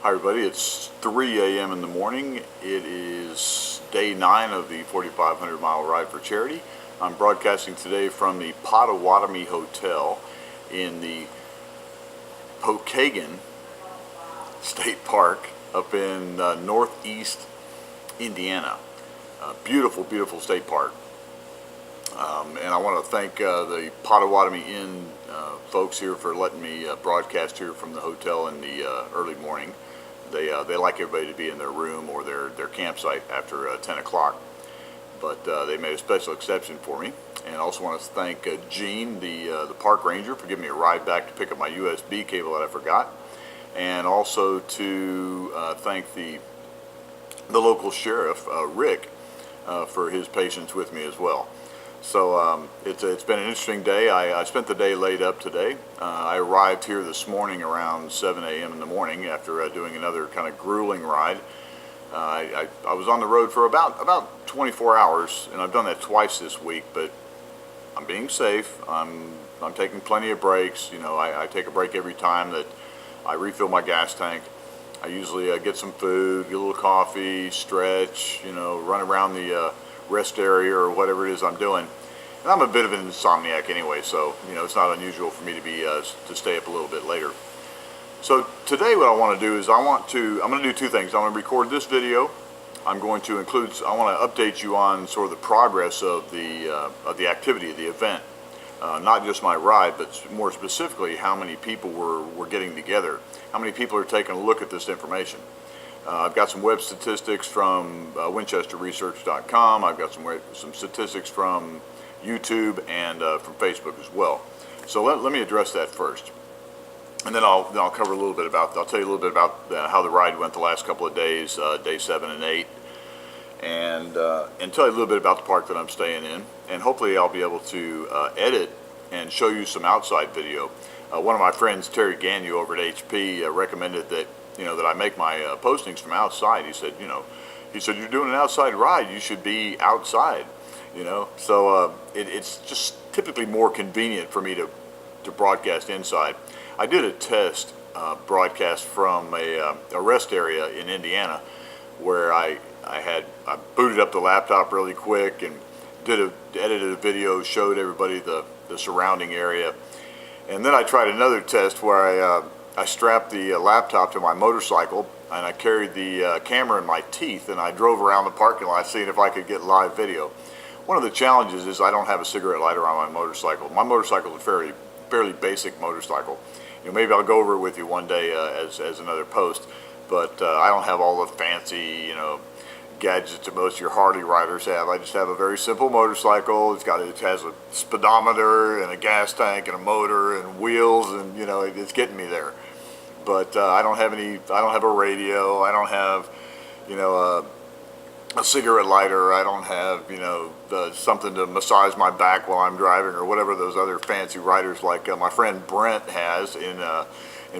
Hi everybody, it's 3 a.m. in the morning. It is day 9 of the 4,500 mile ride for charity. I'm broadcasting today from the Potawatomi Hotel in the Pokagon State Park up in northeast Indiana. Beautiful, beautiful state park. And I want to thank the Potawatomi Inn folks here for letting me broadcast here from the hotel in the early morning. They like everybody to be in their room or their campsite after 10 o'clock, but they made a special exception for me. And I also want to thank Gene, the park ranger, for giving me a ride back to pick up my USB cable that I forgot, and also to thank the local sheriff, Rick, for his patience with me as well. So it's been an interesting day. I spent the day laid up today. I arrived here this morning around 7 a.m. in the morning after doing another kind of grueling ride. I was on the road for about 24 hours, and I've done that twice this week, but I'm being safe. I'm taking plenty of breaks. You know, I take a break every time that I refill my gas tank. I usually get some food, get a little coffee, stretch, you know, run around the rest area or whatever it is I'm doing. And I'm a bit of an insomniac anyway, so you know it's not unusual for me to be to stay up a little bit later. So today what I want to do is I'm going to do two things. I'm going to record this video. I want to update you on sort of the progress of the activity of the event. Not just my ride, but more specifically how many people were getting together, how many people are taking a look at this information. I've got some web statistics from WinchesterResearch.com. I've got some statistics from YouTube and from Facebook as well. So let me address that first, and then I'll cover a little bit about. I'll tell you a little bit about how the ride went the last couple of days, day 7 and 8, and tell you a little bit about the park that I'm staying in, and hopefully I'll be able to edit and show you some outside video. One of my friends, Terry Gagnon over at HP, recommended that I make my postings from outside. He said, you're doing an outside ride, you should be outside, So it's just typically more convenient for me to broadcast inside. I did a test broadcast from a rest area in Indiana where I booted up the laptop really quick and edited a video, showed everybody the surrounding area, and then I tried another test where I strapped the laptop to my motorcycle and I carried the camera in my teeth and I drove around the parking lot seeing if I could get live video. One of the challenges is I don't have a cigarette lighter on my motorcycle. My motorcycle is a fairly basic motorcycle. Maybe I'll go over it with you one day as another post, but I don't have all the fancy gadgets that most of your Harley riders have. I just have a very simple motorcycle. It has a speedometer and a gas tank and a motor and wheels, and it's getting me there. But I don't have a radio. I don't have a cigarette lighter. I don't have something to massage my back while I'm driving or whatever those other fancy riders like my friend Brent has in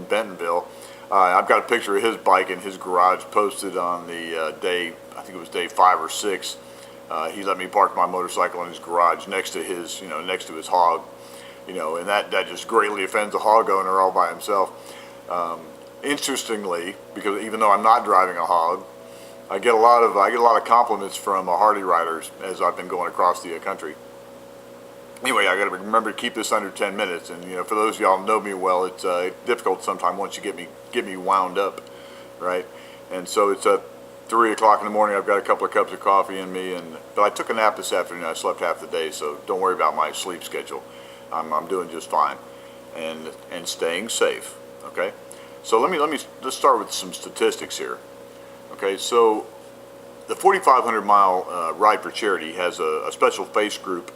Bentonville. I've got a picture of his bike in his garage posted on the day, I think it was day 5 or 6. He let me park my motorcycle in his garage next to his hog, and that just greatly offends a hog owner all by himself. Interestingly, because even though I'm not driving a hog, I get a lot of compliments from Harley riders as I've been going across the country. Anyway, I got to remember to keep this under 10 minutes, and for those of y'all who know me well, it's difficult sometimes once you get me wound up, right? And so it's 3 o'clock in the morning. I've got a couple of cups of coffee in me, but I took a nap this afternoon. I slept half the day, so don't worry about my sleep schedule. I'm doing just fine, and staying safe. Okay, so let's start with some statistics here. Okay, so the 4,500 mile ride for charity has a special Facebook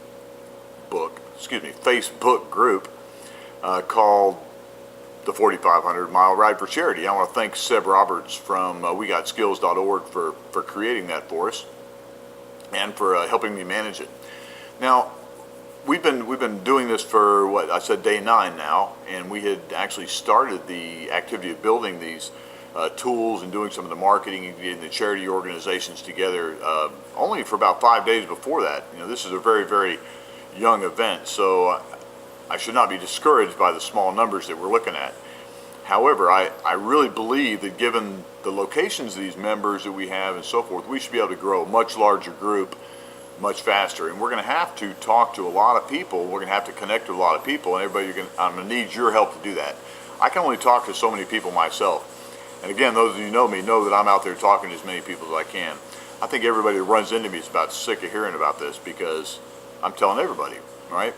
group called the 4,500 mile ride for charity. I want to thank Seb Roberts from WeGotSkills.org for creating that for us and for helping me manage it. Now, we've been doing this for what I said, day 9 now, and we had actually started the activity of building these tools and doing some of the marketing and getting the charity organizations together only for about 5 days before that. This is a very, very young event, so I should not be discouraged by the small numbers that we're looking at. However, I really believe that given the locations of these members that we have and so forth, we should be able to grow a much larger group much faster. And we're going to have to talk to a lot of people. We're going to have to connect with a lot of people, and I'm going to need your help to do that. I can only talk to so many people myself. And again, those of you who know me know that I'm out there talking to as many people as I can. I think everybody that runs into me is about sick of hearing about this because I'm telling everybody, right?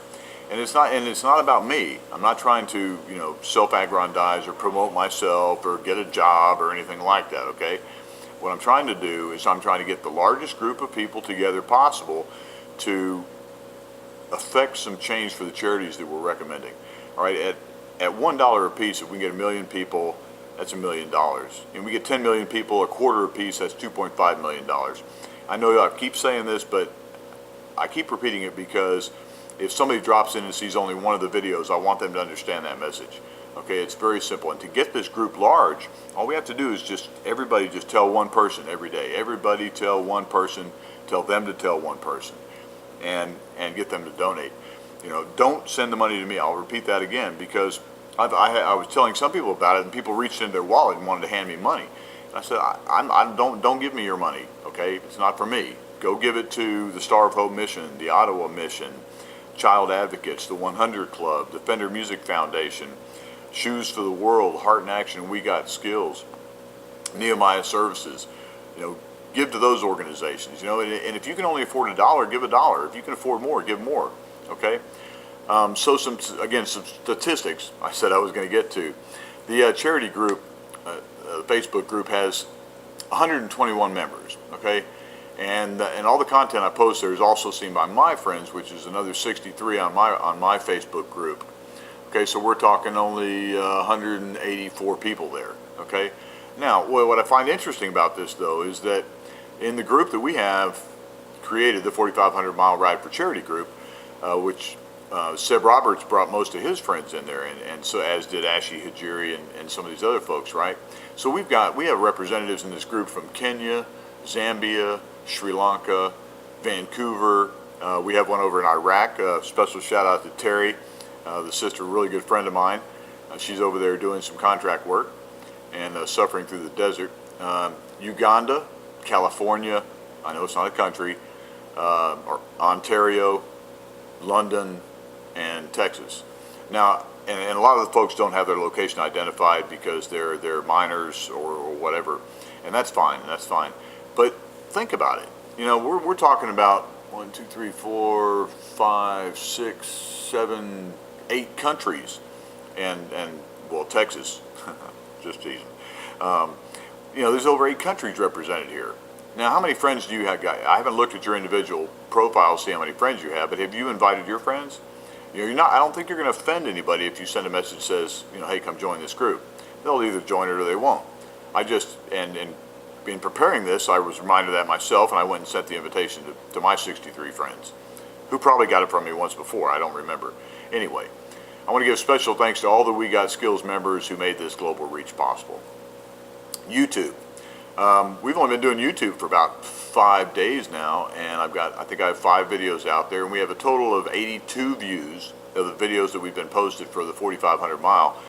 And it's not about me. I'm not trying to, self-aggrandize or promote myself or get a job or anything like that, okay? What I'm trying to do is I'm trying to get the largest group of people together possible to affect some change for the charities that we're recommending. All right, at $1 a piece, if we can get 1 million people, that's $1 million. And we get 10 million people, a quarter a piece, that's $2.5 million. I know I keep saying this, but I keep repeating it because if somebody drops in and sees only one of the videos, I want them to understand that message. Okay, it's very simple. And to get this group large, all we have to do is everybody just tell one person every day. Everybody tell one person, tell them to tell one person, and get them to donate. Don't send the money to me. I'll repeat that again because I was telling some people about it, and people reached into their wallet and wanted to hand me money. And I said, don't give me your money, okay? It's not for me. Go give it to the Star of Hope Mission, the Ottawa Mission, Child Advocates, the 100 Club, the Fender Music Foundation, Shoes for the World, Heart in Action, We Got Skills, Nehemiah Services. Give to those organizations. And if you can only afford $1, give $1. If you can afford more, give more. Okay. So some statistics I said I was going to get to. The charity group, the Facebook group, has 121 members. Okay. And all the content I post there is also seen by my friends, which is another 63 on my Facebook group. Okay, so we're talking only 184 people there. Okay, now what I find interesting about this though is that in the group that we have created, the 4,500 Mile Ride for Charity group, which Seb Roberts brought most of his friends in there, and so as did Ashi Hajiri and some of these other folks, right? So we have representatives in this group from Kenya, Zambia, Sri Lanka, Vancouver. We have one over in Iraq. Special shout out to Terry, the sister, a really good friend of mine. She's over there doing some contract work and suffering through the desert. Uganda, California, I know it's not a country, or Ontario, London, and Texas. Now, and a lot of the folks don't have their location identified because they're minors or whatever, and that's fine. But think about it. We're talking about 1, 2, 3, 4, 5, 6, 7, 8 countries, and well, Texas, just teasing. There's over 8 countries represented here. Now, how many friends do you have? I haven't looked at your individual profile to see how many friends you have, but have you invited your friends? You're not. I don't think you're going to offend anybody if you send a message that says, hey, come join this group. They'll either join it or they won't. And in preparing this, I was reminded of that myself, and I went and sent the invitation to my 63 friends, who probably got it from me once before. I don't remember. Anyway, I want to give special thanks to all the We Got Skills members who made this global reach possible. YouTube. We've only been doing YouTube for about 5 days now, and I think I have 5 videos out there, and we have a total of 82 views of the videos that we've been posted for the 4,500 mile.